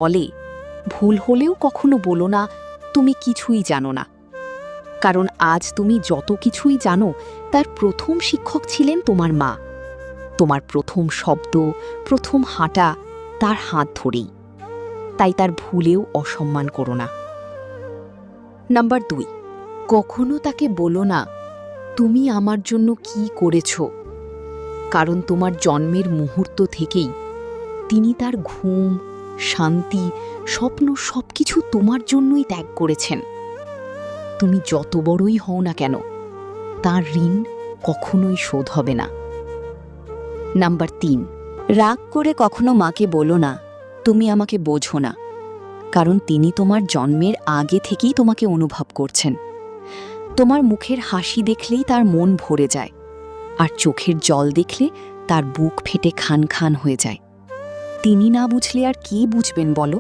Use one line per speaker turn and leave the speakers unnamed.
বলে, ভুল হলেও কখনো বলো না তুমি কিছুই জানো না। কারণ আজ তুমি যত কিছুই জানো তার প্রথম শিক্ষক ছিলেন তোমার মা। তোমার প্রথম শব্দ, প্রথম হাঁটা তার হাত ধরেই। তাই তার ভুলেও অসম্মান করো না। নাম্বার 2, কখনো তাকে বলো না তুমি আমার জন্য কি করেছ। কারণ তোমার জন্মের মুহূর্ত থেকেই তিনি তার ঘুম, শান্তি, স্বপ্ন সবকিছু তোমার জন্যই ত্যাগ করেছেন। তুমি যত বড়ই হও না কেন, তার ঋণ কখনোই শোধ হবে না। নাম্বার 3, রাগ করে কখনো মাকে বলো না তুমি আমাকে বোঝো না। কারণ তিনি তোমার জন্মের আগে থেকেই তোমাকে অনুভব করছেন। তোমার মুখের হাসি দেখলেই তার মন ভরে যায়, আর চোখের জল দেখলে তার বুক ফেটে খান খান হয়ে যায়। তিনি না বুঝলে আর কে বুঝবেন বলো?